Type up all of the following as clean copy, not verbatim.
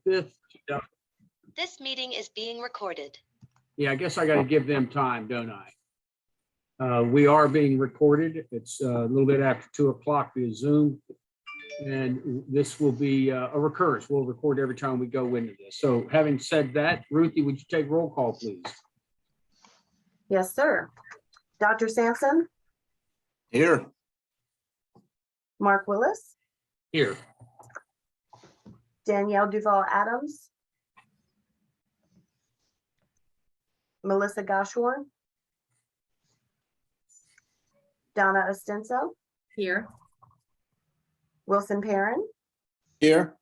5th. This meeting is being recorded. Yeah, I guess I got to give them time, don't I? We are being recorded. It's a little bit after 2 o'clock via Zoom. And this will be a recurrence. We'll record every time we go into this. So having said that, Ruthie, would you take roll call, please? Yes, sir. Dr. Sampson, Here. Mark Willis, Here. Danielle Duval Adams, Melissa Goshorn, Donna Ostenso, Here. Wilson Perrin, Here.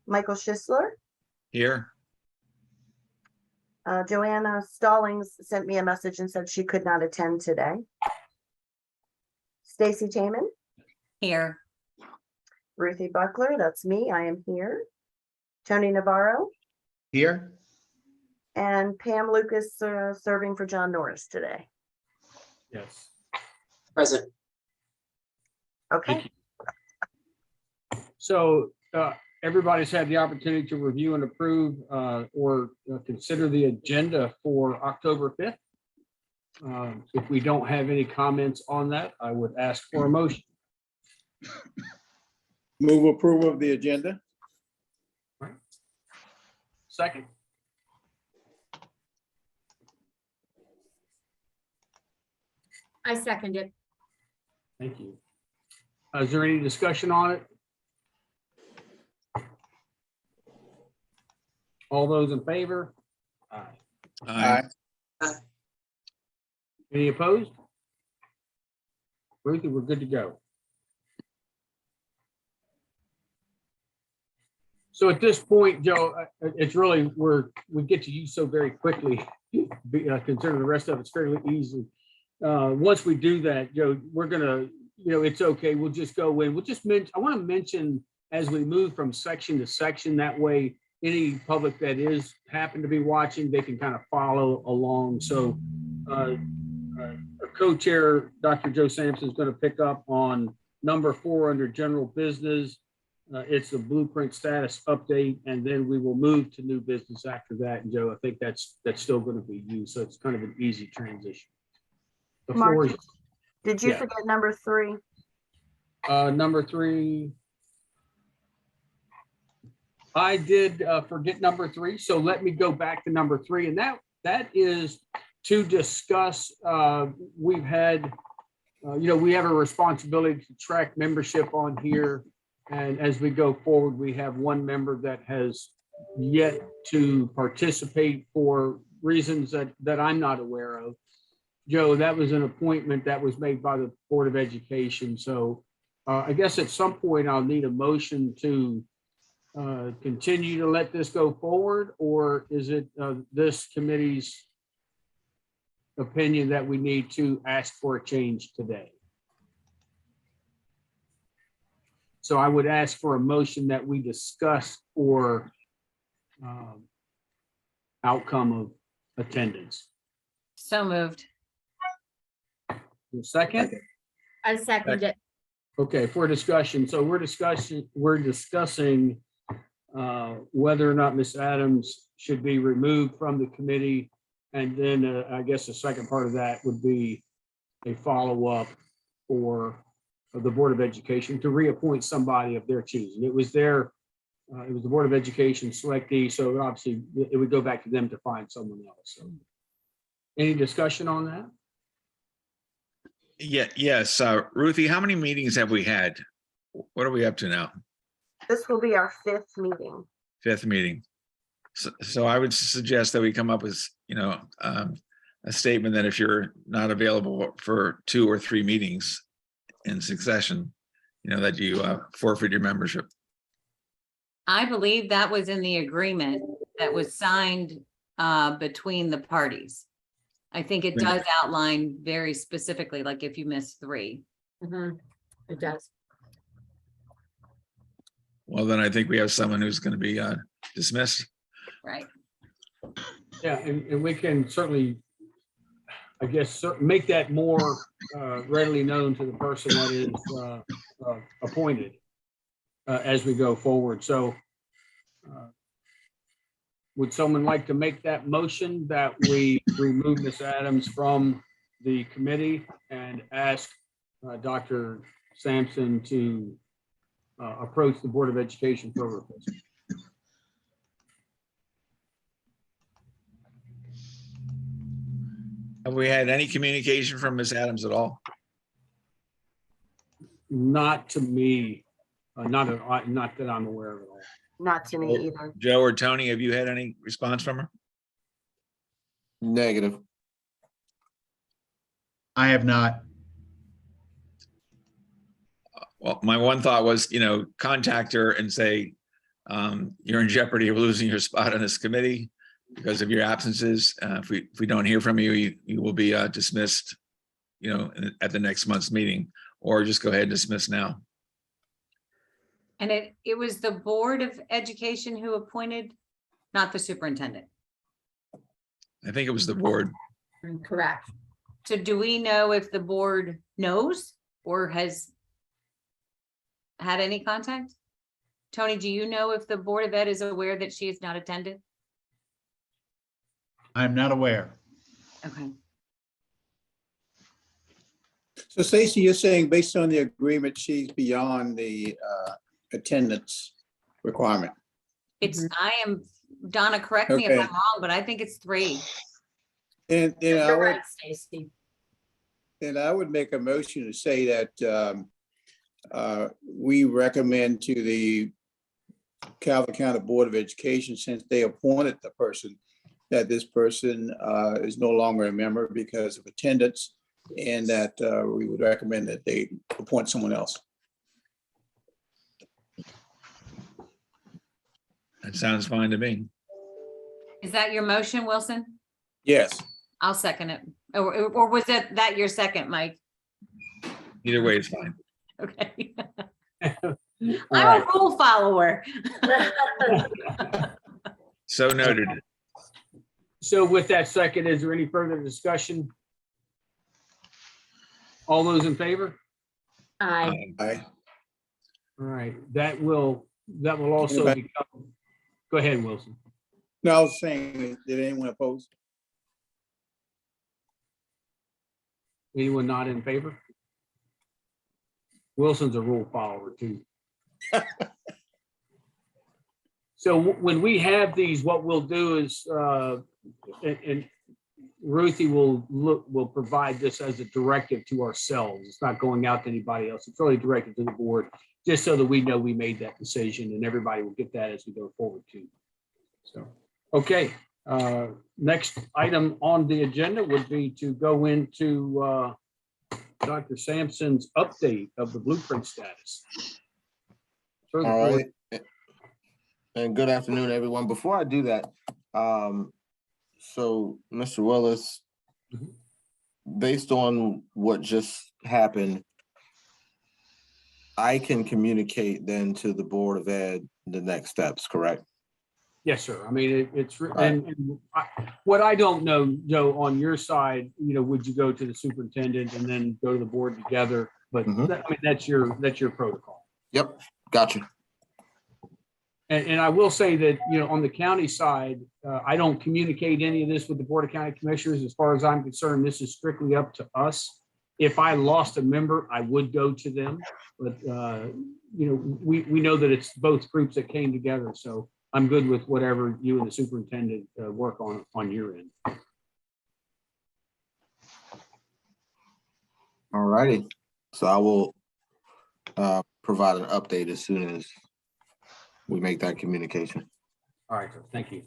Michael Schisler. Here. Joanna Stallings sent me a message and said she could not attend today. Stacy Taman, Here. Ruthie Buckler, that's me, I am here. Tony Navarro, Here. and Pam Lucas serving for John Norris today. Yes. Present. Okay, Thank you. So everybody's had the opportunity to review and approve or consider the agenda for October 5th. If we don't have any comments on that, I would ask for a motion. Move approval of the agenda. Second. I second it. Thank you. Is there any discussion on it? All those in favor? Aye. Aye. Any opposed? Ruthie, we're good to go. So at this point, Joe, it's really, we get to you so very quickly, considering the rest of it's fairly easy. Once we do that, Joe, we're gonna, it's okay. We'll just go in. We'll just mention, I want to mention as we move from section to section, that way any public that is happen to be watching, they can kind of follow along. So our co-chair, Dr. Joe Sampson, is going to pick up on number 4 under general business. It's a blueprint status update, and then we will move to new business after that. And Joe, I think that's still going to be you. So it's kind of an easy transition. The floor Mark, is, did you yeah. forget number 3? number 3. I did forget number 3, so let me go back to number 3, and that is to discuss. We've had, we have a responsibility to track membership on here, and as we go forward, we have one member that has yet to participate for reasons that I'm not aware of. Joe, that was an appointment that was made by the Board of Education, so I guess at some point I'll need a motion to continue to let this go forward, or is it this committee's opinion that we need to ask for a change today? So I would ask for a motion that we discuss for outcome of attendance. So moved. Second? I second it. Okay, for discussion. So we're discussing whether or not Ms. Adams should be removed from the committee. And then I guess the second part of that would be a follow-up for the Board of Education to reappoint somebody of their choosing. It was the Board of Education selectee, so obviously it would go back to them to find someone else. So, any discussion on that? Yes. Ruthie, how many meetings have we had? What are we up to now? This will be our 5th meeting. 5th meeting. So I would suggest that we come up with, a statement that if you're not available for 2 or 3 meetings in succession, that you forfeit your membership. I believe that was in the agreement that was signed between the parties. I think it does outline very specifically, like if you miss 3. It does. Well, then I think we have someone who's going to be dismissed. Right. Yeah, and we can certainly, I guess, make that more readily known to the person that is appointed as we go forward. So Would someone like to make that motion that we remove Ms. Adams from the committee and ask Dr. Sampson to approach the Board of Education for a replacement? Have we had any communication from Ms. Adams at all? Not to me, not that I'm aware of at all. Not to me either. Joe or Tony, have you had any response from her? Negative. I have not. Well, my one thought was, contact her and say, you're in jeopardy of losing your spot on this committee because of your absences. If we don't hear from you, you will be dismissed, at the next month's meeting, or just go ahead and dismiss now. And it was the Board of Education who appointed, not the superintendent. I think it was the board. Correct. So do we know if the board knows or has had any contact? Tony, do you know if the Board of Ed is aware that she has not attended? I'm not aware. Okay. So Stacy, you're saying based on the agreement, she's beyond the attendance requirement? It's, Donna, correct me if Okay. I'm wrong, but I think it's 3. And You're right, Stacy. I would make a motion to say that we recommend to the Calvert County Board of Education, since they appointed the person, that this person is no longer a member because of attendance, and that we would recommend that they appoint someone else. That sounds fine to me. Is that your motion, Wilson? Yes. I'll second it. Or was that your second, Mike? Either way, it's fine. Okay. All I'm right. a rule follower. So noted. So with that second, is there any further discussion? All those in favor? Aye. Aye. All right, that will also Okay. become, go ahead, Wilson. No, I was saying, did anyone oppose? Anyone not in favor? Wilson's a rule follower too. So when we have these, what we'll do is, and Ruthie will provide this as a directive to ourselves. It's not going out to anybody else. It's really directed to the board, just so that we know we made that decision, and everybody will get that as we go forward too. So, okay, next item on the agenda would be to go into Dr. Sampson's update of the blueprint status. Further All forward. right. And good afternoon, everyone. Before I do that, so Mr. Willis, based on what just happened, I can communicate then to the Board of Ed the next steps, correct? Yes, sir. I mean, what I don't know, Joe, on your side, would you go to the superintendent and then go to the board together? But that's your protocol. Yep, gotcha. And I will say that, on the county side, I don't communicate any of this with the Board of County Commissioners. As far as I'm concerned, this is strictly up to us. If I lost a member, I would go to them. But, we know that it's both groups that came together. So I'm good with whatever you and the superintendent work on your end. All righty. So I will provide an update as soon as we make that communication. All right, sir. Thank you.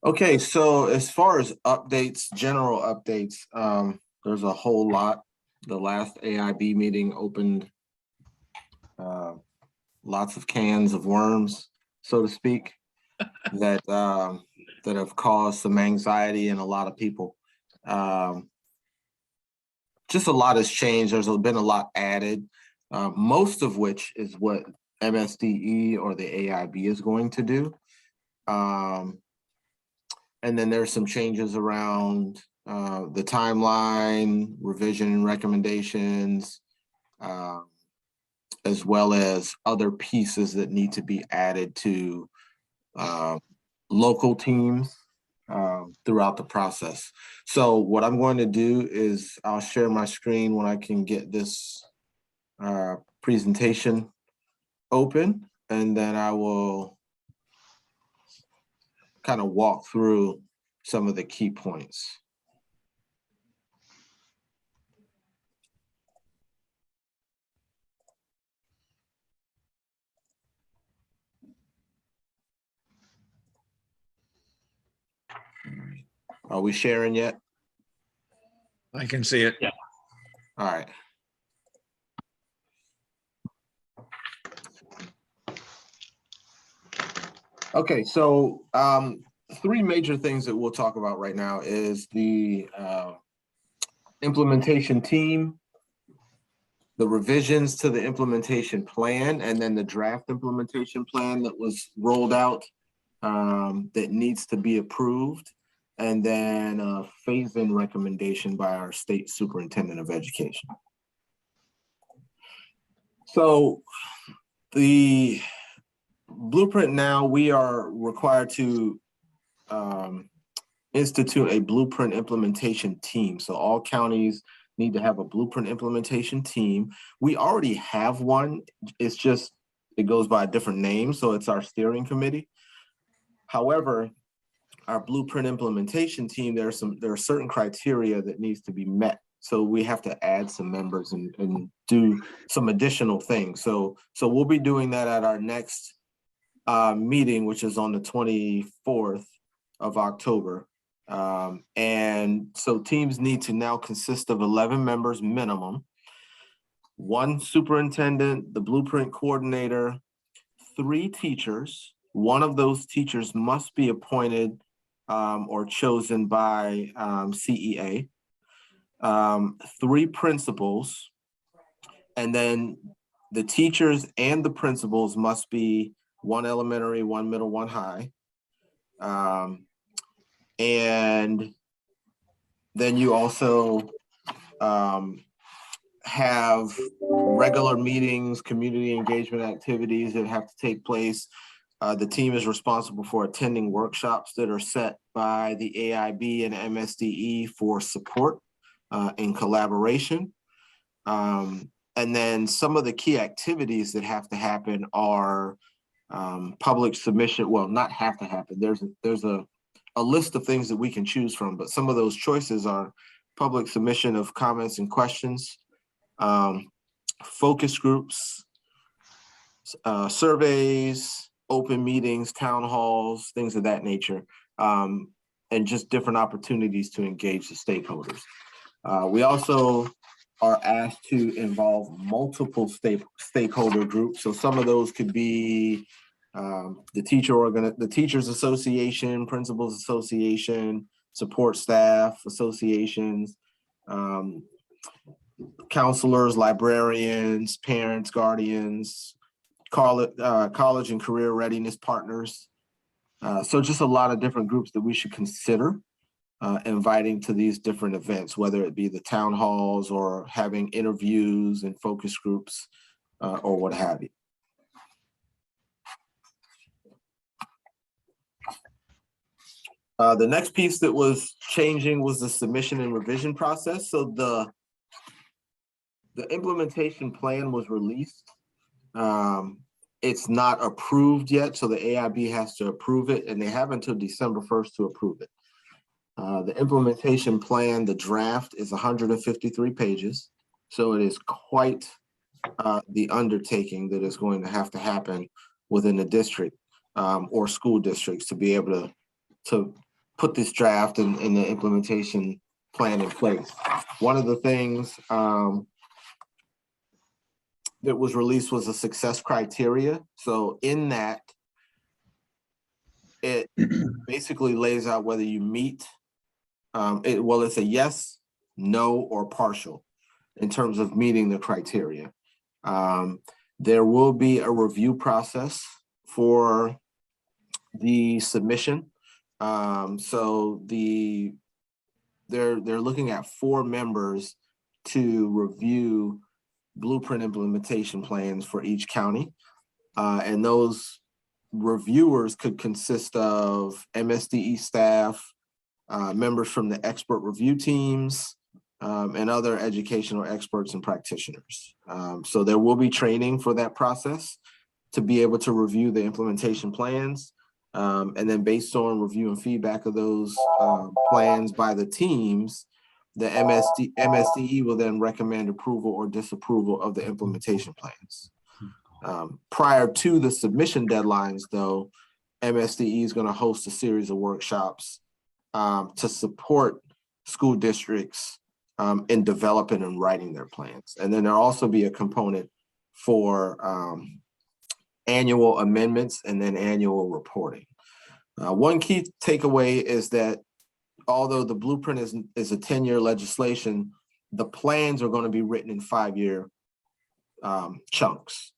Okay, so as far as updates, general updates, there's a whole lot. The last AIB meeting opened lots of cans of worms, so to speak, that have caused some anxiety in a lot of people. Just a lot has changed. There's been a lot added, most of which is what MSDE or the AIB is going to do. And then there's some changes around the timeline, revision and recommendations, as well as other pieces that need to be added to local teams throughout the process. So what I'm going to do is I'll share my screen when I can get this presentation open, and then I will kind of walk through some of the key points. Are we sharing yet? I can see it. All right. Okay, so three major things that we'll talk about right now is the implementation team, the revisions to the implementation plan, and then the draft implementation plan that was rolled out that needs to be approved, and then a phase-in recommendation by our state superintendent of education. So the blueprint now, we are required to institute a blueprint implementation team. So all counties need to have a blueprint implementation team. We already have one. It's just, it goes by a different name. So it's our steering committee. However, our blueprint implementation team, there are certain criteria that needs to be met. So we have to add some members and do some additional things. So we'll be doing that at our next meeting, which is on the 24th of October. And so teams need to now consist of 11 members minimum, 1 superintendent, the blueprint coordinator, 3 teachers. One of those teachers must be appointed or chosen by CEA, 3 principals, and then the teachers and the principals must be 1 elementary, 1 middle, 1 high. And then you also have regular meetings, community engagement activities that have to take place. The team is responsible for attending workshops that are set by the AIB and MSDE for support and collaboration. And then some of the key activities that have to happen are public submission. Well, not have to happen. There's a list of things that we can choose from, but some of those choices are public submission of comments and questions, focus groups, surveys, open meetings, town halls, things of that nature, and just different opportunities to engage the stakeholders. We also are asked to involve multiple stakeholder groups. So some of those could be the Teachers Association, Principals Association, support staff associations, counselors, librarians, parents, guardians, college and career readiness partners. So just a lot of different groups that we should consider inviting to these different events, whether it be the town halls or having interviews and focus groups or what have you. The next piece that was changing was the submission and revision process. So the implementation plan was released. It's not approved yet, so the AIB has to approve it, and they have until December 1st to approve it. The implementation plan, the draft, is 153 pages. So it is quite the undertaking that is going to have to happen within the district or school districts to be able to put this draft and the implementation plan in place. One of the things that was released was a success criteria. So in that, it basically lays out whether you meet, it's a yes, no, or partial in terms of meeting the criteria. There will be a review process for the submission. So they're looking at 4 members to review blueprint implementation plans for each county. And those reviewers could consist of MSDE staff, members from the expert review teams, and other educational experts and practitioners. So there will be training for that process to be able to review the implementation plans. And then based on review and feedback of those plans by the teams, the MSDE will then recommend approval or disapproval of the implementation plans. Prior to the submission deadlines, though, MSDE is going to host a series of workshops to support school districts in developing and writing their plans. And then there'll also be a component for annual amendments and then annual reporting. One key takeaway is that although the blueprint is a 10-year legislation, the plans are going to be written in 5-year chunks.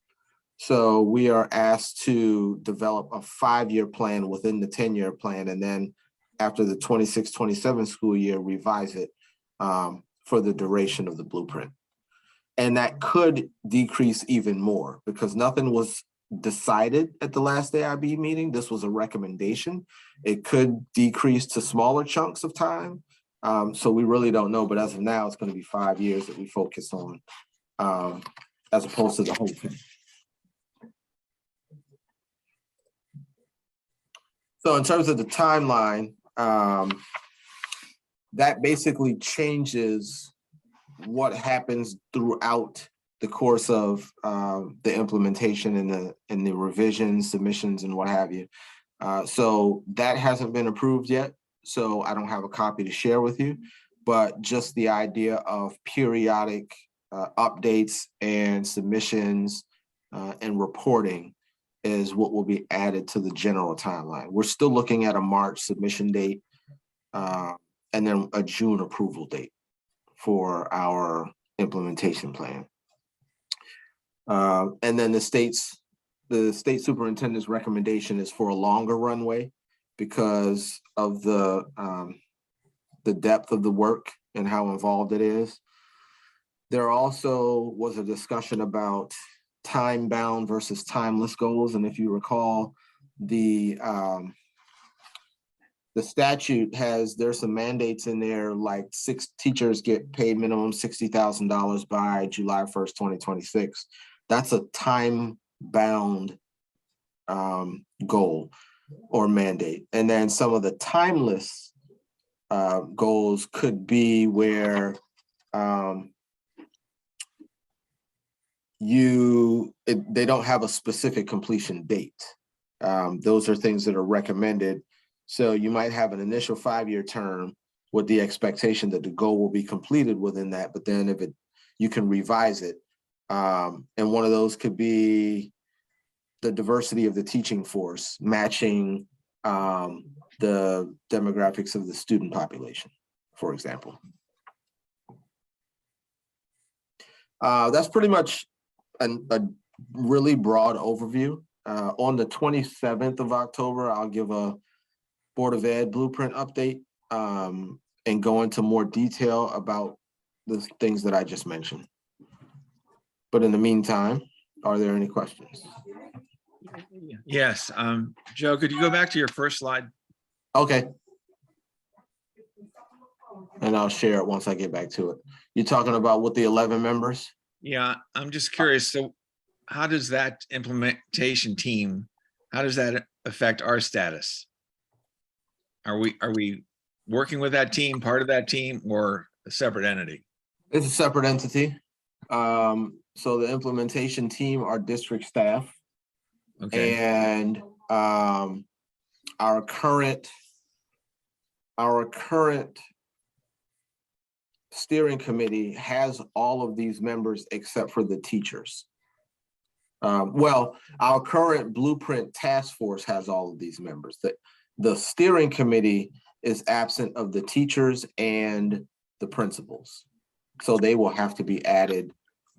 So we are asked to develop a 5-year plan within the 10-year plan, and then after the 26-27 school year, revise it for the duration of the blueprint. And that could decrease even more because nothing was decided at the last AIB meeting. This was a recommendation. It could decrease to smaller chunks of time. So we really don't know, but as of now, it's going to be 5 years that we focus on as opposed to the whole thing. So in terms of the timeline, that basically changes what happens throughout the course of the implementation and the revisions, submissions, and what have you. So that hasn't been approved yet. So I don't have a copy to share with you, but just the idea of periodic updates and submissions and reporting is what will be added to the general timeline. We're still looking at a March submission date and then a June approval date for our implementation plan. And then the state superintendent's recommendation is for a longer runway because of the depth of the work and how involved it is. There also was a discussion about time-bound versus timeless goals. And if you recall, the statute there's some mandates in there, like 6 teachers get paid minimum $60,000 by July 1st, 2026. That's a time-bound goal or mandate. And then some of the timeless goals could be where they don't have a specific completion date. Those are things that are recommended. So you might have an initial 5-year term with the expectation that the goal will be completed within that, but then you can revise it. And one of those could be the diversity of the teaching force, matching the demographics of the student population, for example. That's pretty much a really broad overview. On the 27th of October, I'll give a Board of Ed blueprint update and go into more detail about the things that I just mentioned. But in the meantime, are there any questions? Yes, Joe, could you go back to your first slide? Okay. And I'll share it once I get back to it. You're talking about with the 11 members? Yeah, I'm just curious. So how does that implementation team, how does that affect our status? Are we working with that team, part of that team, or a separate entity? It's a separate entity. So the implementation team are district staff. Okay. And our current steering committee has all of these members except for the teachers. Well, our current blueprint task force has all of these members. The steering committee is absent of the teachers and the principals. So they will have to be added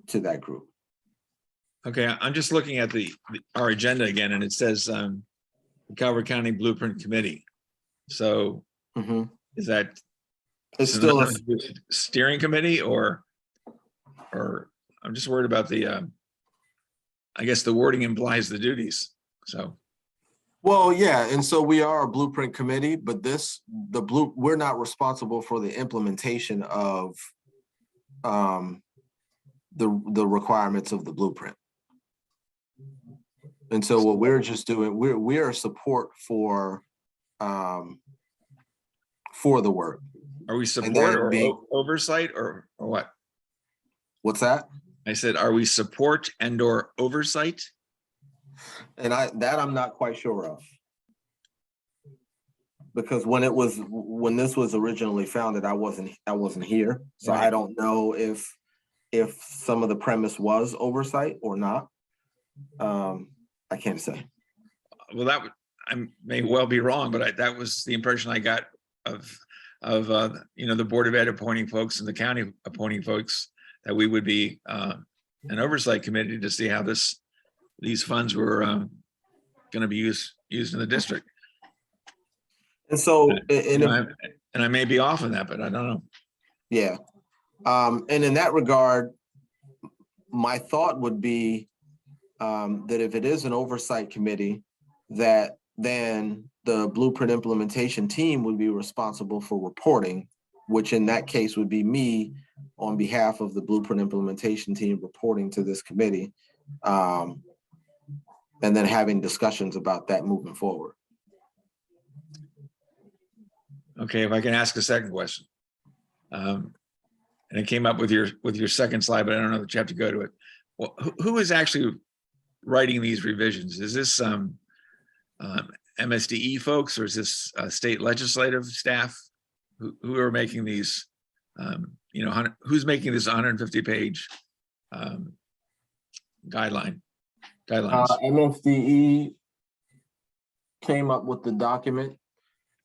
to that group. Okay, I'm just looking at our agenda again, and it says Calvert County Blueprint Committee. So is that it's still a steering committee or I'm just worried about the, I guess the wording implies the duties, so. Well, yeah, and so we are a blueprint committee, but we're not responsible for the implementation of the requirements of the blueprint. And so what we're just doing, we're support for the work. Are we And support then or being- oversight or what? What's that? I said, are we support and or oversight? And I'm not quite sure of. Because when this was originally founded, I wasn't here. So I Right. don't know if some of the premise was oversight or not. I can't say. Well, I may well be wrong, but that was the impression I got of the Board of Ed appointing folks and the county appointing folks, that we would be an oversight committee to see how these funds were going to be used in the district. And so, And I may be off on that, but I don't know. yeah. And in that regard, my thought would be that if it is an oversight committee, that then the blueprint implementation team would be responsible for reporting, which in that case would be me on behalf of the blueprint implementation team reporting to this committee, and then having discussions about that moving forward. Okay, if I can ask a second question. And it came up with your second slide, but I don't know that you have to go to it. Well, who is actually writing these revisions? Is this MSDE folks, or is this state legislative staff who are making these? Who's making this 150-page guidelines? MSDE came up with the document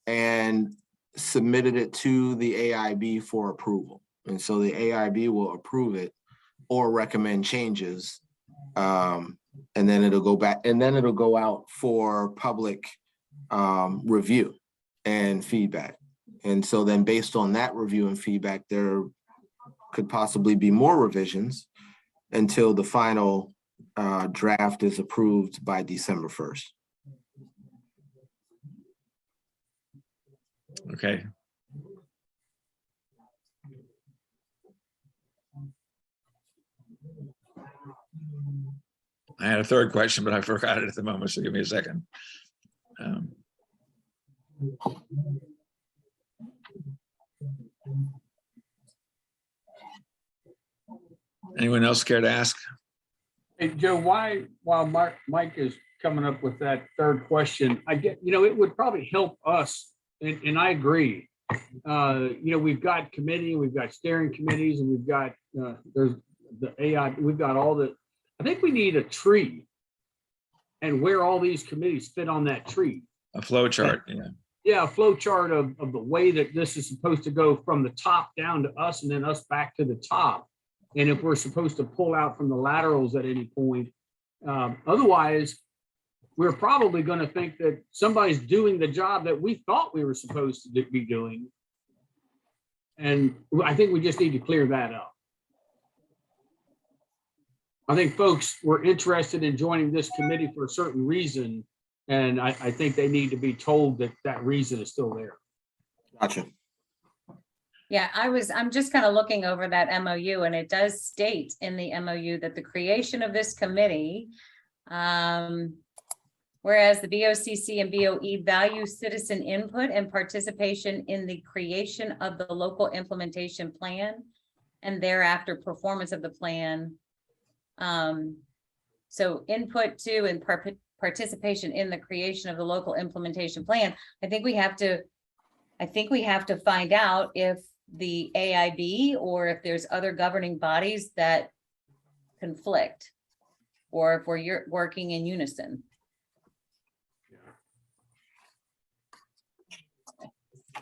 and submitted it to the AIB for approval. And so the AIB will approve it or recommend changes. And then it'll go back, and then it'll go out for public review and feedback. And so then based on that review and feedback, there could possibly be more revisions until the final draft is approved by December 1st. Okay. I had a third question, but I forgot it at the moment, so give me a second. Anyone else care to ask? Hey, Joe, while Mike is coming up with that third question, it would probably help us, and I agree. We've got committee, we've got steering committees, and we've got, there's the AI, we've got all the, I think we need a tree and where all these committees fit on that tree. A flow chart, yeah. Yeah, a flow chart of the way that this is supposed to go from the top down to us and then us back to the top. And if we're supposed to pull out from the laterals at any point, otherwise, we're probably going to think that somebody's doing the job that we thought we were supposed to be doing. And I think we just need to clear that up. I think folks were interested in joining this committee for a certain reason, and I think they need to be told that that reason is still there. Gotcha. Yeah, I'm just kind of looking over that MOU, and it does state in the MOU that the creation of this committee, whereas the BOCC and BOE value citizen input and participation in the creation of the local implementation plan and thereafter performance of the plan. So input to and participation in the creation of the local implementation plan. I think we have to find out if the AIB or if there's other governing bodies that conflict, or if we're working in unison.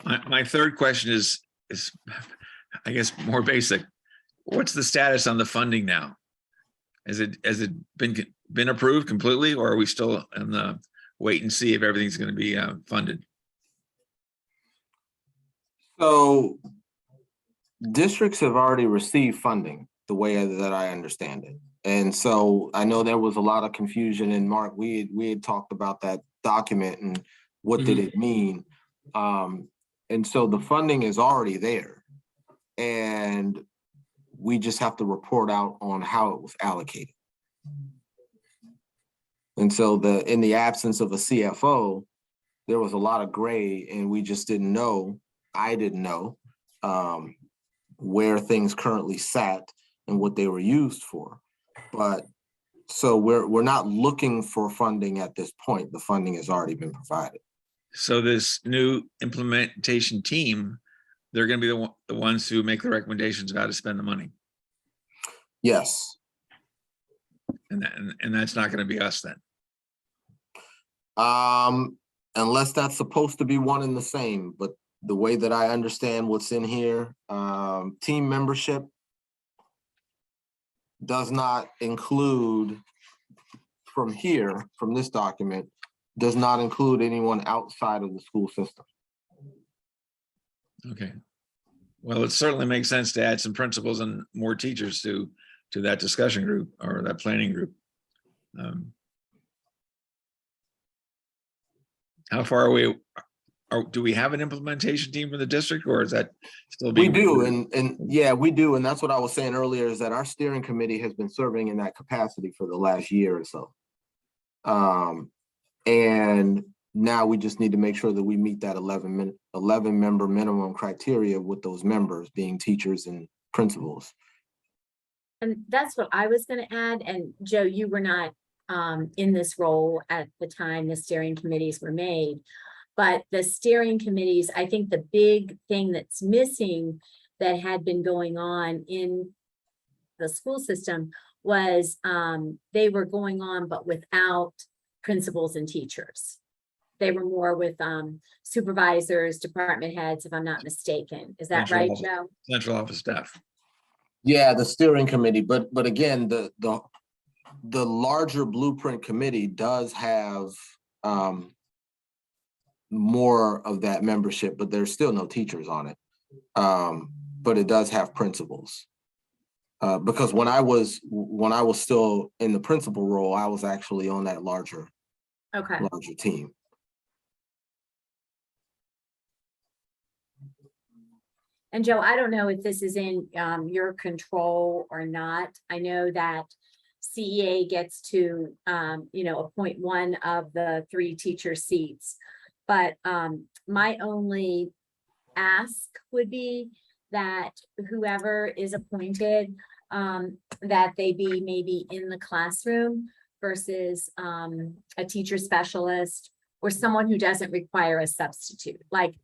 My third question is, I guess, more basic. What's the status on the funding now? Has it been approved completely, or are we still in the wait and see if everything's going to be funded? So districts have already received funding. the way that I understand it. And so I know there was a lot of confusion, and Mark, we had talked about that document and what did it mean. And so the funding is already there, and we just have to report out on how it was allocated. And so in the absence of a CFO, there was a lot of gray, and we just didn't know, I didn't know where things currently sat and what they were used for. But so we're not looking for funding at this point. The funding has already been provided. So this new implementation team, they're going to be the ones who make the recommendations of how to spend the money. Yes. And that's not going to be us then. Unless that's supposed to be one and the same, but the way that I understand what's in here, team membership does not include from this document, does not include anyone outside of the school system. Okay. Well, it certainly makes sense to add some principals and more teachers to that discussion group or that planning group. How far are we? Do we have an implementation team for the district, or is that still being? We do, and yeah, we do, and that's what I was saying earlier, is that our steering committee has been serving in that capacity for the last year or so. And now we just need to make sure that we meet that 11 member minimum criteria with those members being teachers and principals. And that's what I was going to add. And Joe, you were not in this role at the time the steering committees were made, but the steering committees, I think the big thing that's missing that had been going on in the school system was they were going on, but without principals and teachers. They were more with supervisors, department heads, if I'm not mistaken. Is that right, Joe? Central office staff. Yeah, the steering committee, but again, the larger blueprint committee does have more of that membership, but there's still no teachers on it. But it does have principals. Because when I was still in the principal role, I was actually on that larger team. And Joe, I don't know if this is in your control or not. I know that CEA gets to, appoint one of the 3 teacher seats. But my only ask would be that whoever is appointed, that they be maybe in the classroom versus a teacher specialist or someone who doesn't require a substitute. Like,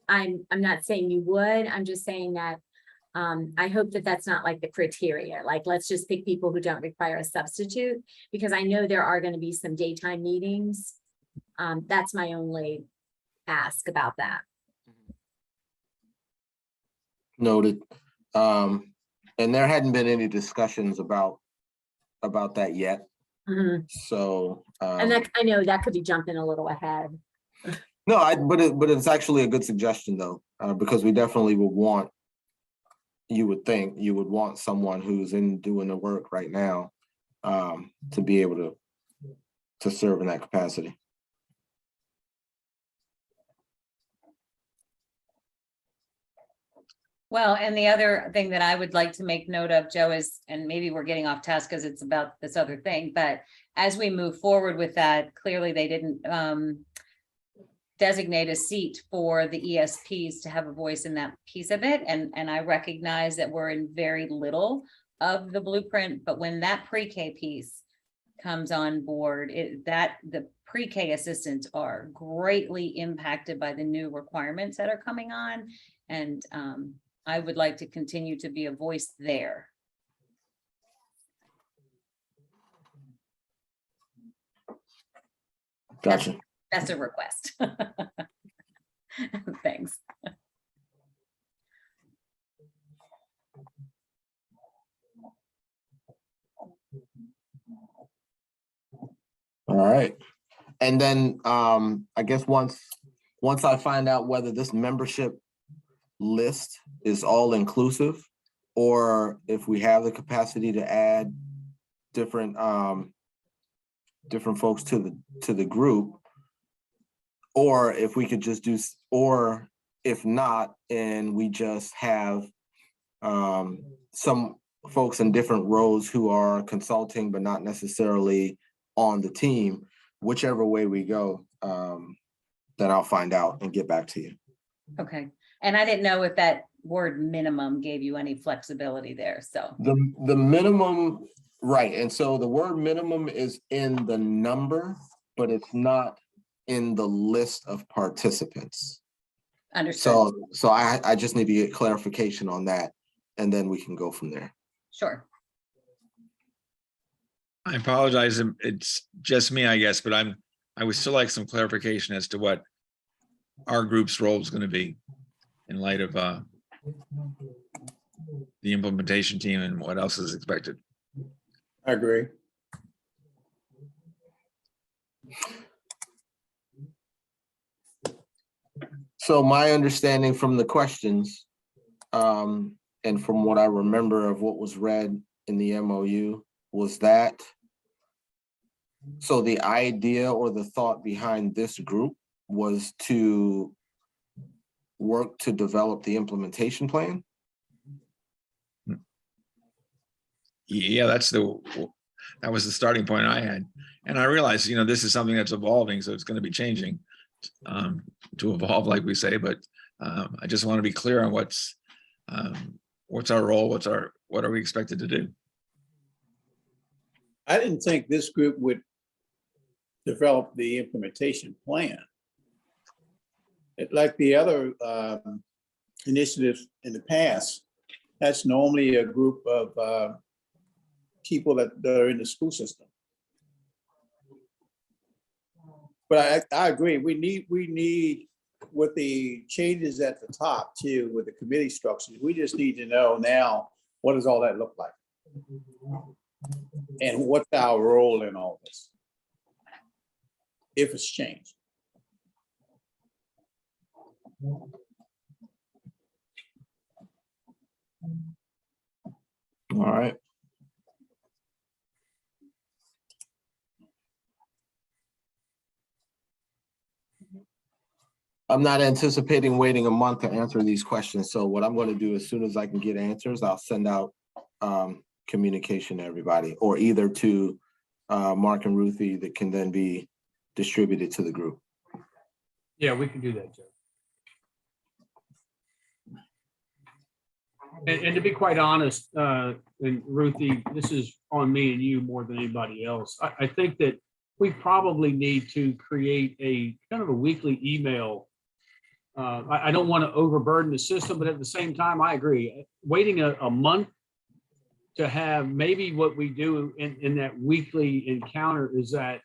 I'm not saying you would, I'm just saying that I hope that that's not like the criteria. Like, let's just pick people who don't require a substitute, because I know there are going to be some daytime meetings. That's my only ask about that. Noted. And there hadn't been any discussions about that yet. Mm-hmm. So and that, I know that could be jumping a little ahead. No, but it's actually a good suggestion though, because we definitely would want, you would think you would want someone who's in doing the work right now to be able to serve in that capacity. Well, and the other thing that I would like to make note of, Joe, is, and maybe we're getting off task because it's about this other thing, but as we move forward with that, clearly they didn't designate a seat for the ESPs to have a voice in that piece of it. And I recognize that we're in very little of the blueprint, but when that pre-K piece comes on board, the pre-K assistants are greatly impacted by the new requirements that are coming on. And I would like to continue to be a voice there. Gotcha. That's a request. Thanks. All right. And then I guess once I find out whether this membership list is all inclusive, or if we have the capacity to add different different folks to the group, or if we could just do, or if not, and we just have some folks in different roles who are consulting but not necessarily on the team. Whichever way we go, then I'll find out and get back to you. Okay, and I didn't know if that word minimum gave you any flexibility there, so. The minimum, right, and so the word minimum is in the number, but it's not in the list of participants. Understood. So I just need to get clarification on that, and then we can go from there. Sure. I apologize. It's just me, I guess, but I would still like some clarification as to what our group's role is going to be in light of the implementation team and what else is expected. I agree. So my understanding from the questions, and from what I remember of what was read in the MOU, was that, so the idea or the thought behind this group was to work to develop the implementation plan? Yeah, that was the starting point I had. And I realized, this is something that's evolving, so it's going to be changing to evolve, like we say, but I just want to be clear on what's our role, what are we expected to do? I didn't think this group would develop the implementation plan. Like the other initiatives in the past, that's normally a group of people that are in the school system. But I agree, we need with the changes at the top too, with the committee structures, we just need to know now, what does all that look like? And what's our role in all this? If it's changed. All right. I'm not anticipating waiting a month to answer these questions. So what I'm going to do, as soon as I can get answers, I'll send out communication to everybody, or either to Mark and Ruthie, that can then be distributed to the group. Yeah, we can do that, Joe. And to be quite honest, and Ruthie, this is on me and you more than anybody else. I think that we probably need to create a kind of a weekly email. I don't want to overburden the system, but at the same time, I agree. Waiting a month to have maybe what we do in that weekly encounter is that,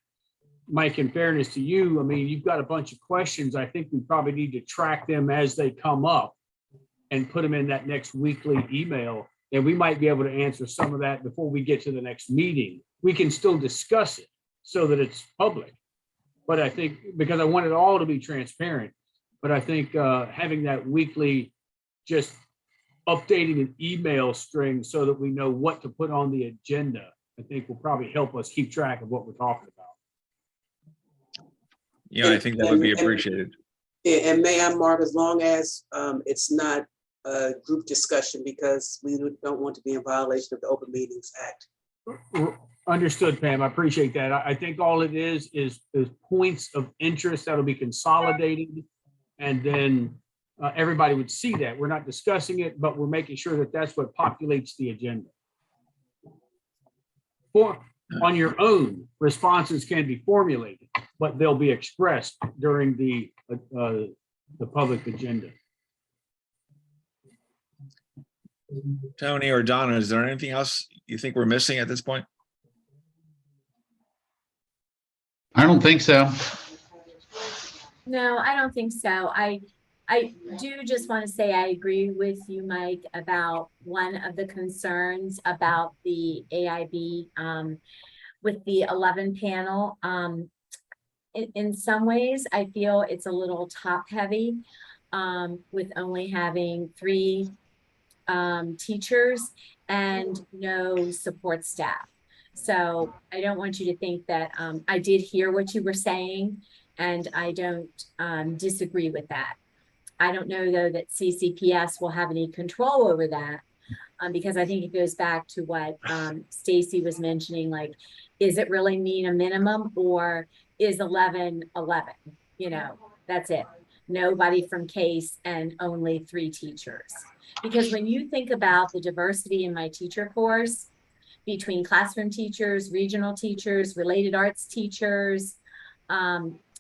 Mike, in fairness to you, I mean, you've got a bunch of questions. I think we probably need to track them as they come up and put them in that next weekly email. And we might be able to answer some of that before we get to the next meeting. We can still discuss it so that it's public. But I think, because I want it all to be transparent, but I think having that weekly, just updating an email string so that we know what to put on the agenda, I think will probably help us keep track of what we're talking about. Yeah, I think that would be appreciated. And may I, Mark, as long as it's not a group discussion, because we don't want to be in violation of the Open Meetings Act. Understood, Pam. I appreciate that. I think all it is points of interest that'll be consolidated, and then everybody would see that. We're not discussing it, but we're making sure that that's what populates the agenda. On your own, responses can be formulated, but they'll be expressed during the public agenda. Tony or Donna, is there anything else you think we're missing at this point? I don't think so. No, I don't think so. I do just want to say I agree with you, Mike, about one of the concerns about the AIB with the 11 panel. In some ways, I feel it's a little top heavy with only having 3 teachers and no support staff. So I don't want you to think that, I did hear what you were saying, and I don't disagree with that. I don't know, though, that CCPS will have any control over that, because I think it goes back to what Stacy was mentioning, like, is it really mean a minimum, or is 11? You know, that's it. Nobody from case and only 3 teachers. Because when you think about the diversity in my teacher force, between classroom teachers, regional teachers, related arts teachers,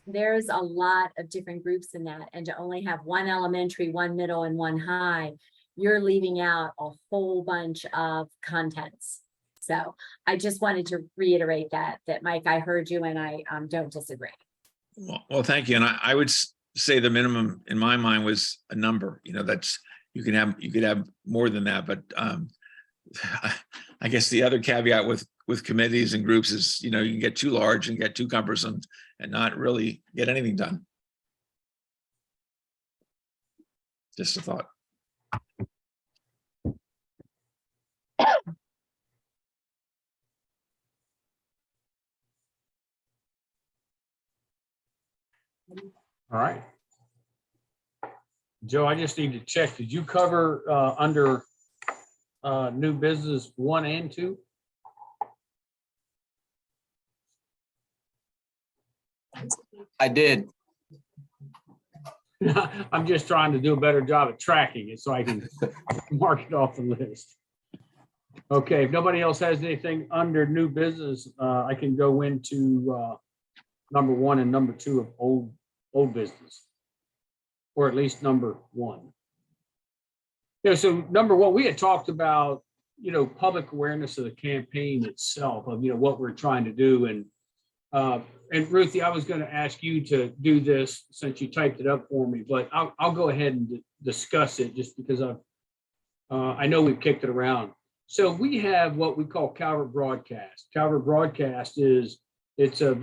there's a lot of different groups in that. And to only have 1 elementary, 1 middle, and 1 high, you're leaving out a whole bunch of contents. So I just wanted to reiterate that Mike, I heard you, and I don't disagree. Well, thank you. And I would say the minimum in my mind was a number, you know, that's, you could have more than that, but I guess the other caveat with committees and groups is, you know, you can get too large and get too cumbersome and not really get anything done. Just a thought. All right. Joe, I just need to check. Did you cover under new business 1 and 2? I did. I'm just trying to do a better job at tracking it so I can mark it off the list. Okay, if nobody else has anything under new business, I can go into number 1 and number 2 of old business, or at least number 1. Yeah, so number 1, we had talked about, you know, public awareness of the campaign itself, of, you know, what we're trying to do. And Ruthie, I was going to ask you to do this since you typed it up for me, but I'll go ahead and discuss it just because I know we've kicked it around. So we have what we call Calvert Broadcast. Calvert Broadcast it's a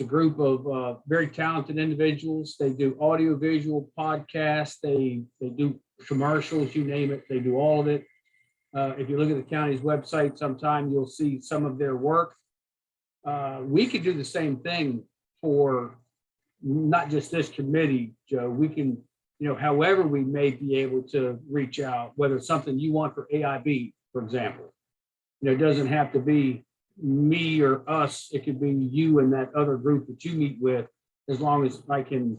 group of very talented individuals. They do audio visual podcasts. They do commercials, you name it. They do all of it. If you look at the county's website, sometime you'll see some of their work. We could do the same thing for not just this committee, Joe. We can, you know, however we may be able to reach out, whether it's something you want for AIB, for example. You know, it doesn't have to be me or us. It could be you and that other group that you meet with, as long as I can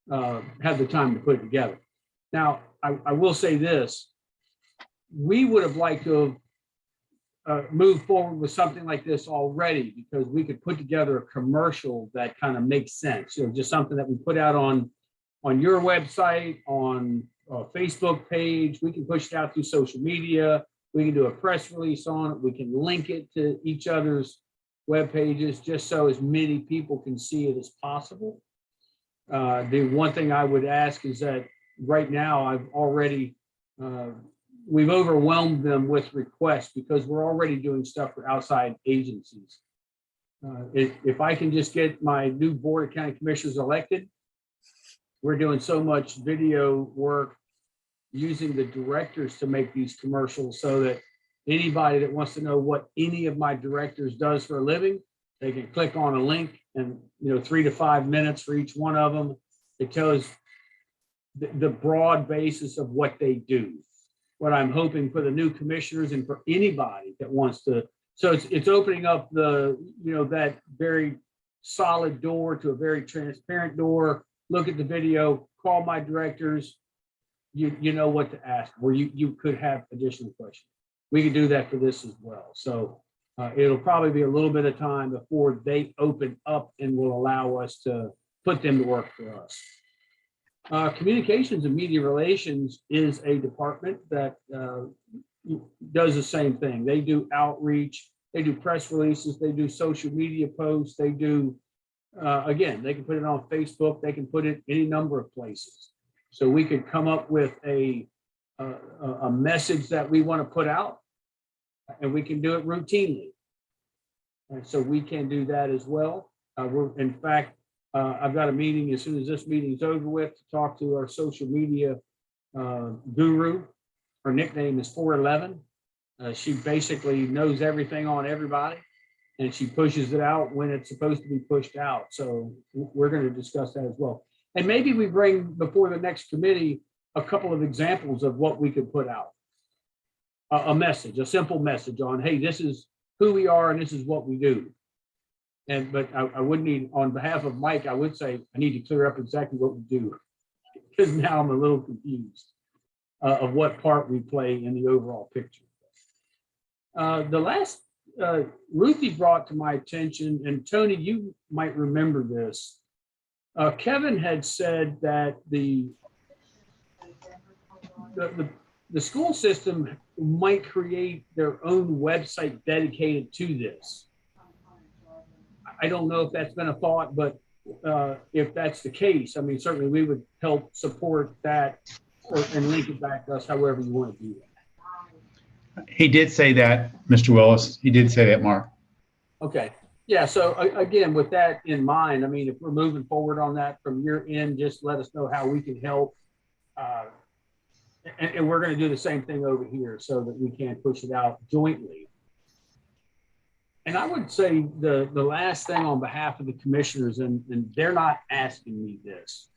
have the time to put it together. Now, I will say this. We would have liked to have move forward with something like this already, because we could put together a commercial that kind of makes sense. You know, just something that we put out on your website, on a Facebook page. We can push it out through social media. We can do a press release on it. We can link it to each other's web pages, just so as many people can see it as possible. The one thing I would ask is that right now I've already we've overwhelmed them with requests, because we're already doing stuff for outside agencies. If I can just get my new board of county commissioners elected, we're doing so much video work using the directors to make these commercials, so that anybody that wants to know what any of my directors does for a living, they can click on a link, and, you know, 3 to 5 minutes for each one of them. It tells the broad basis of what they do. What I'm hoping for the new commissioners and for anybody that wants to, so it's opening up the, you know, that very solid door to a very transparent door. Look at the video, call my directors. You know what to ask, or you could have additional questions. We could do that for this as well. So it'll probably be a little bit of time before they open up and will allow us to put them to work for us. Communications and media relations is a department that does the same thing. They do outreach, they do press releases, they do social media posts, they do, again, they can put it on Facebook, they can put it any number of places. So we could come up with a message that we want to put out, and we can do it routinely. And so we can do that as well. In fact, I've got a meeting as soon as this meeting is over with to talk to our social media guru Her nickname is 411. She basically knows everything on everybody, and she pushes it out when it's supposed to be pushed out. So we're going to discuss that as well. And maybe we bring before the next committee a couple of examples of what we could put out. A message, a simple message on, hey, this is who we are and this is what we do. But I would need, on behalf of Mike, I would say I need to clear up exactly what we do, because now I'm a little confused of what part we play in the overall picture. The last, Ruthie brought to my attention, and Tony, you might remember this. Kevin had said that the school system might create their own website dedicated to this. I don't know if that's been a thought, but if that's the case, I mean, certainly we would help support that and link it back to us, however you want to do that. He did say that, Mr. Willis. He did say that, Mark. Okay. Yeah. So again, with that in mind, I mean, if we're moving forward on that from your end, just let us know how we can help. And we're going to do the same thing over here so that we can push it out jointly. And I would say the last thing on behalf of the commissioners, and they're not asking me this,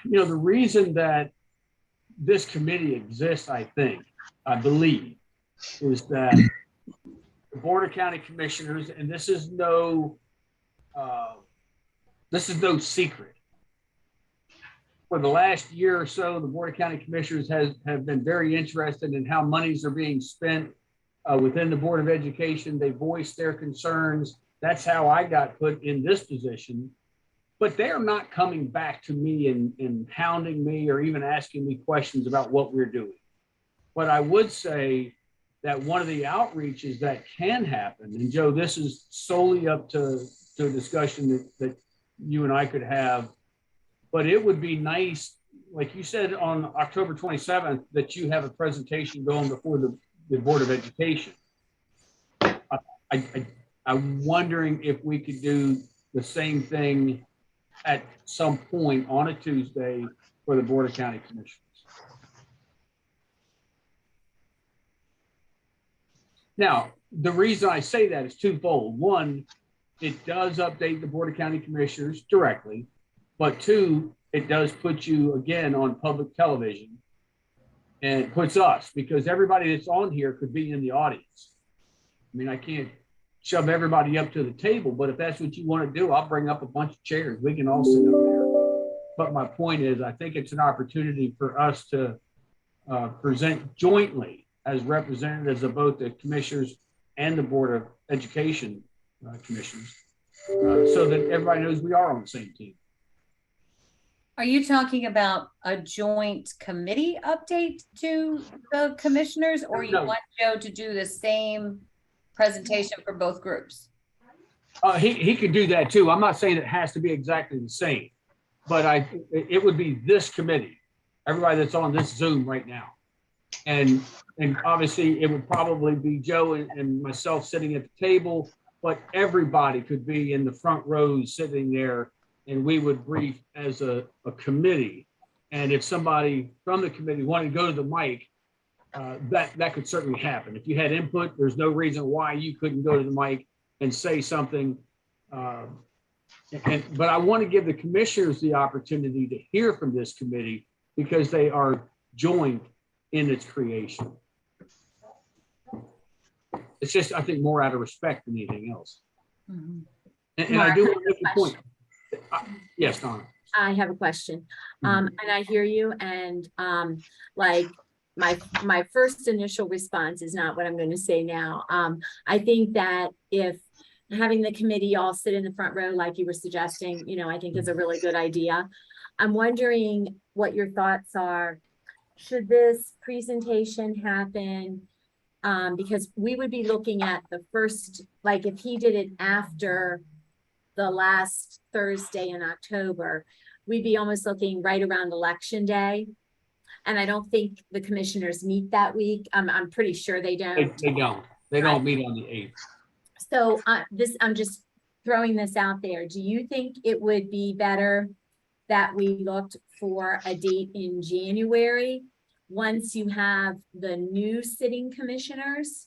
you know, the reason that this committee exists, I believe, is that the Board of County Commissioners, and this is no secret. For the last year or so, the Board of County Commissioners have been very interested in how monies are being spent within the Board of Education. They voiced their concerns. That's how I got put in this position. But they're not coming back to me and hounding me or even asking me questions about what we're doing. But I would say that one of the outreaches that can happen, and Joe, this is solely up to a discussion that you and I could have, but it would be nice, like you said on October 27th, that you have a presentation going before the Board of Education. I'm wondering if we could do the same thing at some point on a Tuesday for the Board of County Commissioners. Now, the reason I say that is twofold. One, it does update the Board of County Commissioners directly, but two, it does put you again on public television, and it puts us, because everybody that's on here could be in the audience. I mean, I can't shove everybody up to the table, but if that's what you want to do, I'll bring up a bunch of chairs. We can all sit up there. But my point is, I think it's an opportunity for us to present jointly as representatives of both the commissioners and the Board of Education commissioners, so that everybody knows we are on the same team. Are you talking about a joint committee update to the commissioners, or you want Joe to do the same presentation for both groups? He could do that too. I'm not saying it has to be exactly the same, but it would be this committee, everybody that's on this Zoom right now. And obviously it would probably be Joe and myself sitting at the table, but everybody could be in the front rows sitting there, and we would brief as a committee. And if somebody from the committee wanted to go to the mic, that could certainly happen. If you had input, there's no reason why you couldn't go to the mic and say something. But I want to give the commissioners the opportunity to hear from this committee, because they are joined in its creation. It's just, I think, more out of respect than anything else. Mm-hmm. And I do want to make the point. Yes, Donna. I have a question. And I hear you, and like my first initial response is not what I'm going to say now. I think that if having the committee all sit in the front row, like you were suggesting, you know, I think is a really good idea. I'm wondering what your thoughts are. Should this presentation happen? Because we would be looking at the first, like if he did it after the last Thursday in October, we'd be almost looking right around Election Day. And I don't think the commissioners meet that week. I'm pretty sure they don't. They don't. They don't meet on the 8th. So I'm just throwing this out there. Do you think it would be better that we looked for a date in January once you have the new sitting commissioners?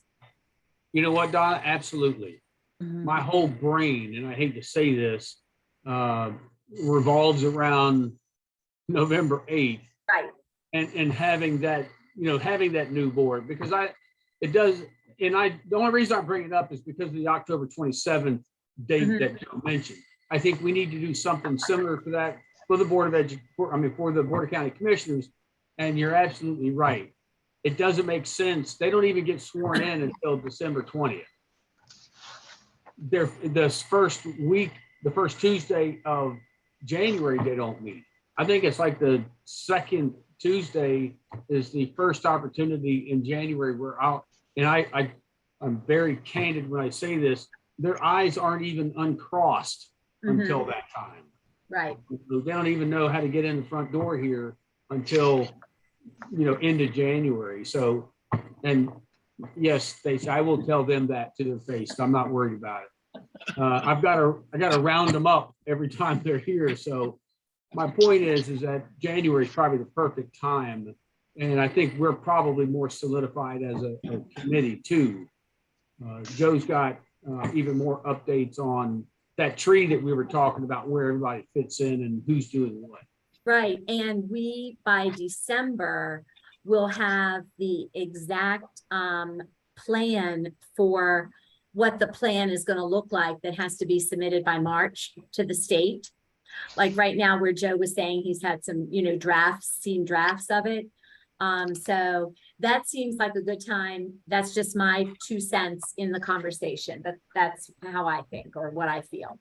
You know what, Donna? Absolutely. My whole brain, and I hate to say this, revolves around November 8th. Right. And having that, having that new board, because the only reason I bring it up is because of the October 27th date that Joe mentioned. I think we need to do something similar to that for the for the Board of County Commissioners. And you're absolutely right. It doesn't make sense. They don't even get sworn in until December 20th. This first week, the first Tuesday of January, they don't meet. I think it's like the second Tuesday is the first opportunity in January where I'm very candid when I say this, their eyes aren't even uncrossed until that time. Right. They don't even know how to get in the front door here until, end of January. So, and yes, Stacey, I will tell them that to their face. I'm not worried about it. I got to round them up every time they're here. So my point is that January is probably the perfect time. And I think we're probably more solidified as a committee too. Joe's got even more updates on that tree that we were talking about, where everybody fits in and who's doing what. Right. And we, by December, will have the exact plan for what the plan is going to look like that has to be submitted by March to the state. Like right now where Joe was saying he's had some, seen drafts of it. So that seems like a good time. That's just my 2 cents in the conversation, but that's how I think or what I feel.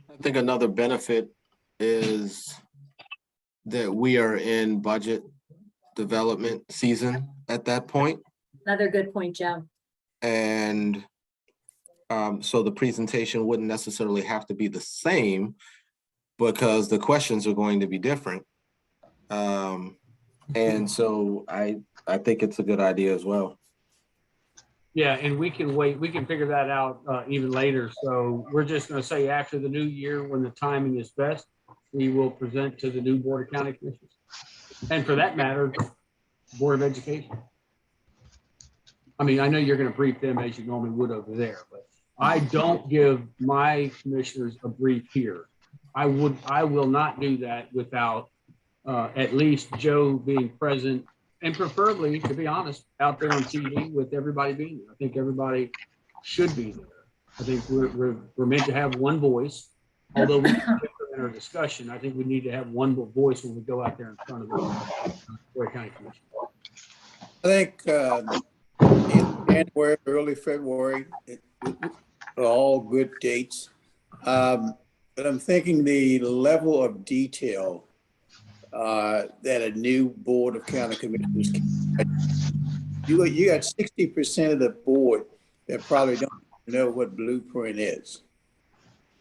I think another benefit is that we are in budget development season at that point. Another good point, Joe. And so the presentation wouldn't necessarily have to be the same because the questions are going to be different. And so I think it's a good idea as well. Yeah, and we can wait. We can figure that out even later. So we're just going to say after the new year, when the timing is best, we will present to the new Board of County Commissioners. And for that matter, Board of Education. I mean, I know you're going to brief them as you normally would over there, but I don't give my commissioners a brief here. I will not do that without at least Joe being present, and preferably, to be honest, out there on TV with everybody being there. I think everybody should be there. I think we're meant to have one voice, although we can in our discussion. I think we need to have one voice when we go out there in front of the Calvert County Commission. I think in January, early February, are all good dates. But I'm thinking the level of detail that a new Board of County Commissioners you got 60% of the board that probably don't know what Blueprint is.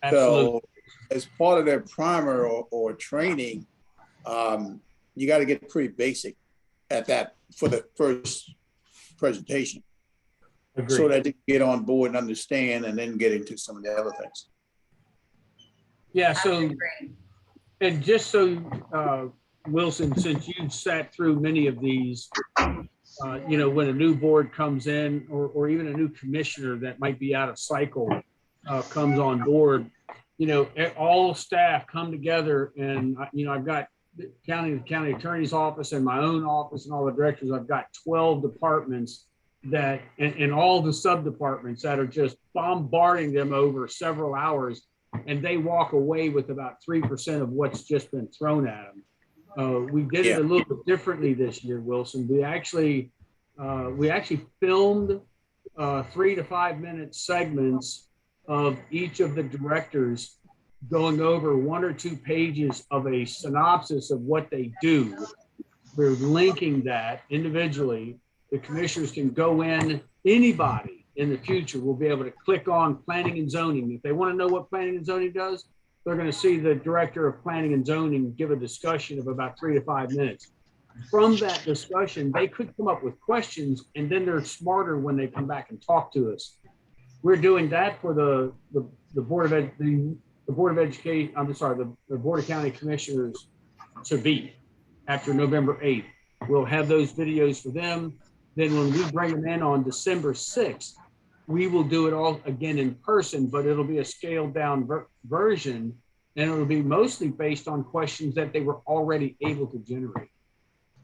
Absolutely. So as part of their primer or training, you got to get pretty basic at that for the first presentation. Agreed. So that they can get on board and understand and then get into some of the other things. Yeah, so, and just so, Wilson, since you've sat through many of these, when a new board comes in or even a new commissioner that might be out of cycle comes on board, all staff come together and, I've got the county attorney's office and my own office and all the directors. I've got 12 departments that, and all the sub departments that are just bombarding them over several hours, and they walk away with about 3% of what's just been thrown at them. We did it a little bit differently this year, Wilson. We actually filmed 3 to 5 minute segments of each of the directors going over 1 or 2 pages of a synopsis of what they do. We're linking that individually. The commissioners can go in, anybody in the future will be able to click on planning and zoning. If they want to know what planning and zoning does, they're going to see the director of planning and zoning give a discussion of about 3 to 5 minutes. From that discussion, they could come up with questions, and then they're smarter when they come back and talk to us. We're doing that for the Board of Education. I'm sorry, the Board of County Commissioners to be after November 8th. We'll have those videos for them. Then when we bring them in on December 6th, we will do it all again in person, but it'll be a scaled down version, and it'll be mostly based on questions that they were already able to generate.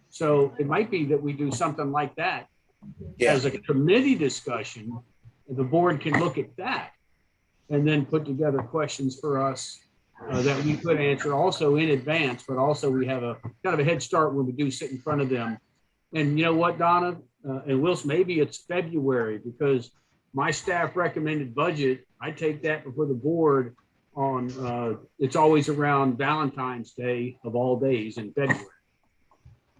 So it might be that we do something like that as a committee discussion. The board can look at that and then put together questions for us that we could answer also in advance, but also we have a kind of a head start when we do sit in front of them. And you know what, Donna and Wilson, maybe it's February, because my staff recommended budget, I take that before the board on, it's always around Valentine's Day of all days in February.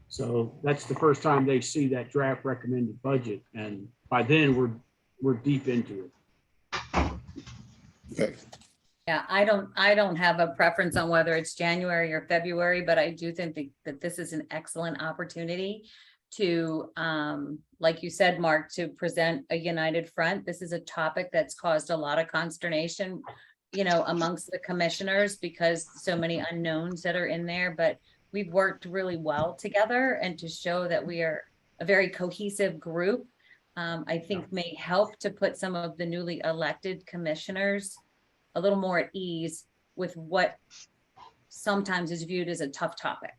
So that's the first time they see that draft recommended budget. And by then we're deep into it. Okay. Yeah, I don't have a preference on whether it's January or February, but I do think that this is an excellent opportunity to, like you said, Mark, to present a united front. This is a topic that's caused a lot of consternation, you know, amongst the commissioners because so many unknowns that are in there, but we've worked really well together, and to show that we are a very cohesive group, I think may help to put some of the newly elected commissioners a little more at ease with what sometimes is viewed as a tough topic.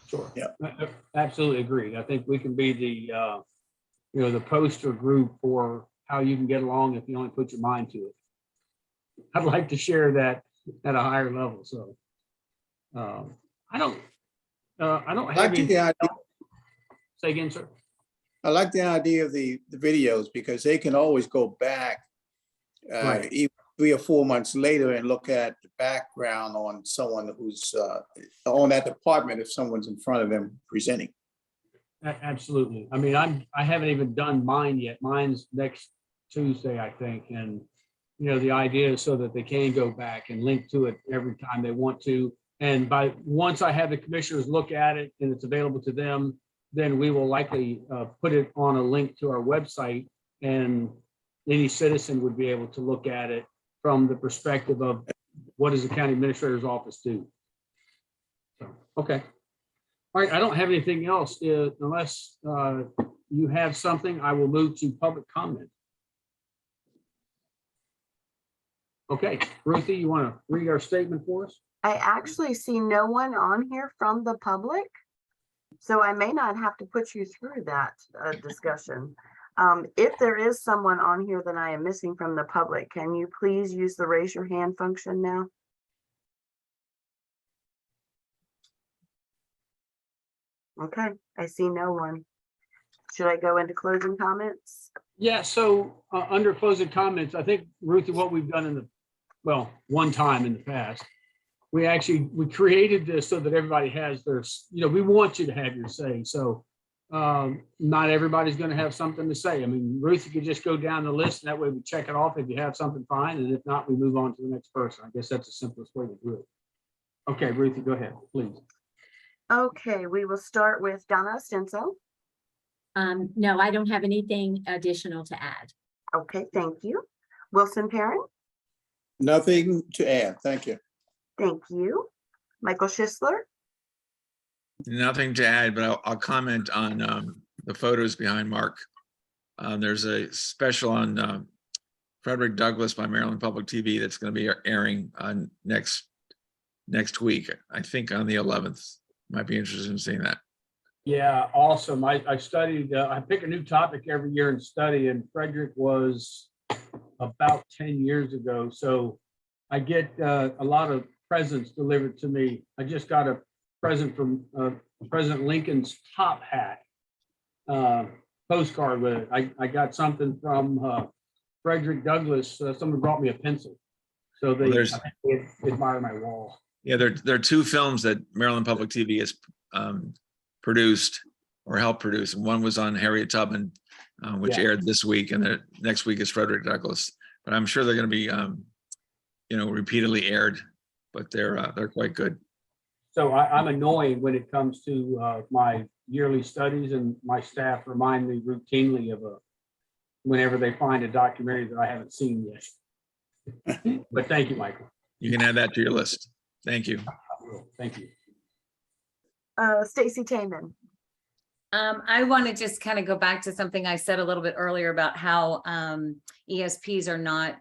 Sure. Yeah, I absolutely agree. I think we can be the, you know, the poster group for how you can get along if you only put your mind to it. I'd like to share that at a higher level. So I don't have any. Say again, sir. I like the idea of the videos because they can always go back Right. even 3 or 4 months later and look at the background on someone who's on that department if someone's in front of them presenting. Absolutely. I mean, I haven't even done mine yet. Mine's next Tuesday, I think. And, you know, the idea is so that they can go back and link to it every time they want to. And once I have the commissioners look at it and it's available to them, then we will likely put it on a link to our website, and any citizen would be able to look at it from the perspective of what does the county administrator's office do? So, okay. All right, I don't have anything else unless you have something. I will move to public comment. Okay, Ruthie, you want to read our statement for us? I actually see no one on here from the public, so I may not have to put you through that discussion. If there is someone on here that I am missing from the public, can you please use the raise your hand function now? Okay, I see no one. Should I go into closing comments? Yeah, so under closing comments, I think, Ruthie, what we've done one time in the past, we created this so that everybody has their, you know, we want you to have your say. So not everybody's going to have something to say. I mean, Ruthie could just go down the list, and that way we check it off. If you have something, fine. And if not, we move on to the next person. I guess that's the simplest way to do it. Okay, Ruthie, go ahead, please. Okay, we will start with Donna Stenso. No, I don't have anything additional to add. Okay, thank you. Wilson Perrin. Nothing to add. Thank you. Thank you. Michael Schisler. Nothing to add, but I'll comment on the photos behind Mark. There's a special on Frederick Douglass by Maryland Public TV that's going to be airing on next week, I think on the 11th. Might be interested in seeing that. Yeah, awesome. I studied, I pick a new topic every year and study, and Frederick was about 10 years ago. So I get a lot of presents delivered to me. I just got a present from President Lincoln's top hat postcard with it. I got something from Frederick Douglass. Someone brought me a pencil. So they admire my wall. Yeah, there are 2 films that Maryland Public TV has produced or helped produce. And one was on Harriet Tubman, which aired this week, and the next week is Frederick Douglass. But I'm sure they're going to be, you know, repeatedly aired, but they're quite good. So I'm annoying when it comes to my yearly studies, and my staff remind me routinely of whenever they find a documentary that I haven't seen yet. But thank you, Michael. You can add that to your list. Thank you. Thank you. Stacy Taman. I want to just kind of go back to something I said a little bit earlier about how ESPs are not,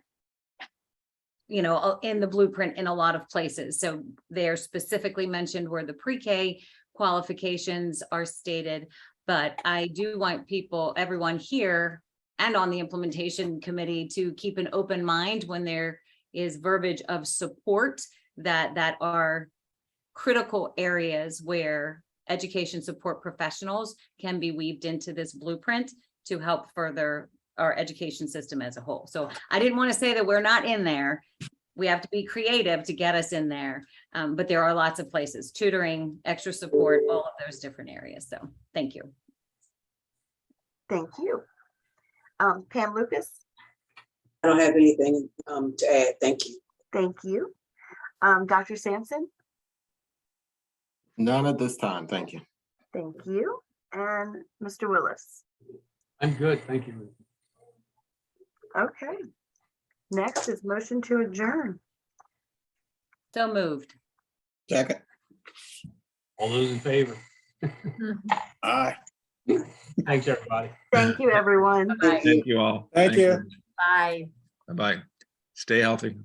you know, in the blueprint in a lot of places. So they're specifically mentioned where the pre-K qualifications are stated. But I do want people, everyone here and on the implementation committee, to keep an open mind when there is verbiage of support that are critical areas where education support professionals can be weaved into this blueprint to help further our education system as a whole. So I didn't want to say that we're not in there. We have to be creative to get us in there. But there are lots of places, tutoring, extra support, all of those different areas. So thank you. Thank you. Pam Lucas, I don't have anything to add. Thank you. thank you. Dr. Sampson, None at this time. Thank you. thank you. And Mr. Willis. I'm good, thank you. Okay. Next is motion to adjourn. So moved. Second. All those in favor? Aye. Thanks, everybody. Thank you, everyone. Bye. Thank you all. Thank you. Bye. Bye-bye. Stay healthy.